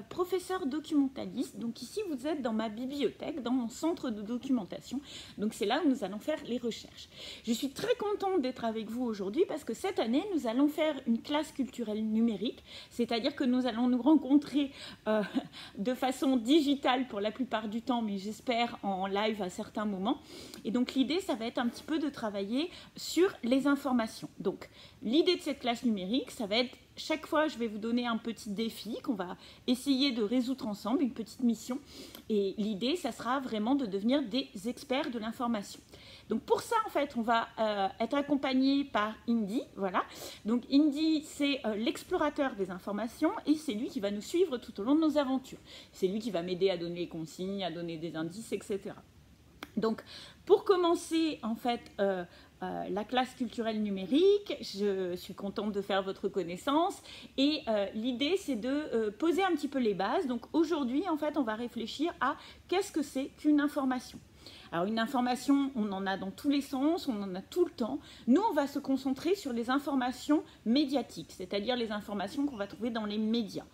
professeur documentaliste. Donc ici, vous êtes dans ma bibliothèque, dans mon centre de documentation. Donc c'est là où nous allons faire les recherches. Je suis très contente d'être avec vous aujourd'hui parce que cette année, nous allons faire une classe culturelle numérique, c'est-à-dire que nous allons nous rencontrer de façon digitale pour la plupart du temps, mais j'espère en live à certains moments. Et donc l'idée, ça va être un petit peu de travailler sur les informations. Donc l'idée de cette classe numérique, ça va être chaque fois, je vais vous donner un petit défi qu'on va essayer de résoudre ensemble, une petite mission. Et l'idée, ça sera vraiment de devenir des experts de l'information. Donc pour ça, en fait, on va être accompagné par Indy. Voilà. Donc Indy, c'est l'explorateur des informations et c'est lui qui va nous suivre tout au long de nos aventures. C'est lui qui va m'aider à donner les consignes, à donner des indices, etc. Donc pour commencer, en fait, la classe culturelle numérique, je suis contente de faire votre connaissance et l'idée c'est de poser un petit peu les bases. Donc aujourd'hui en fait on va réfléchir à qu'est-ce que c'est qu'une information. Alors une information, on en a dans tous les sens, on en a tout le temps. Nous, on va se concentrer sur les informations médiatiques, c'est-à-dire les informations qu'on va trouver dans les médias.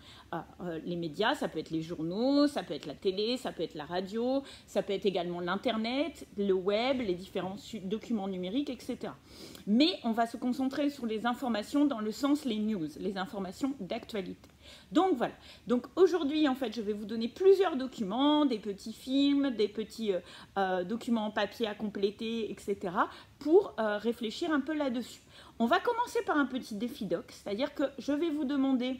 Les médias, ça peut être les journaux, ça peut être la télé, ça peut être la radio, ça peut être également l'Internet, le web, les différents documents numériques, etc. Mais on va se concentrer sur les informations dans le sens les news, les informations d'actualité. Donc voilà, donc aujourd'hui en fait je vais vous donner plusieurs documents, des petits films, des petits documents en papier à compléter, etc. pour réfléchir un peu là-dessus. On va commencer par un petit défi doc, c'est-à-dire que je vais vous demander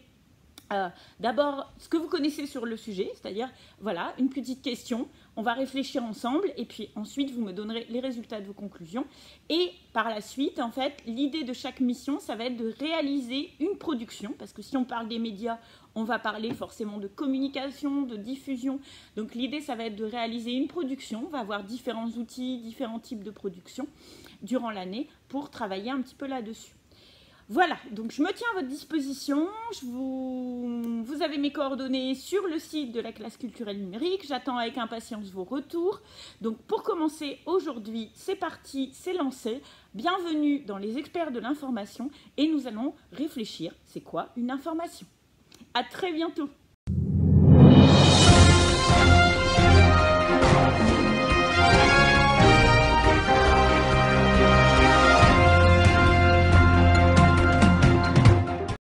d'abord ce que vous connaissez sur le sujet, c'est-à-dire voilà une petite question, on va réfléchir ensemble et puis ensuite vous me donnerez les résultats de vos conclusions et par la suite en fait l'idée de chaque mission ça va être de réaliser une production parce que si on parle des médias on va parler forcément de communication, de diffusion, donc l'idée ça va être de réaliser une production, on va avoir différents outils, différents types de production durant l'année pour travailler un petit peu là-dessus. Voilà, donc je me tiens à votre disposition, vous avez mes coordonnées sur le site de la classe culturelle numérique, j'attends avec impatience vos retours. Donc pour commencer aujourd'hui, c'est parti, c'est lancé, bienvenue dans les experts de l'information et nous allons réfléchir, c'est quoi une information? À très bientôt.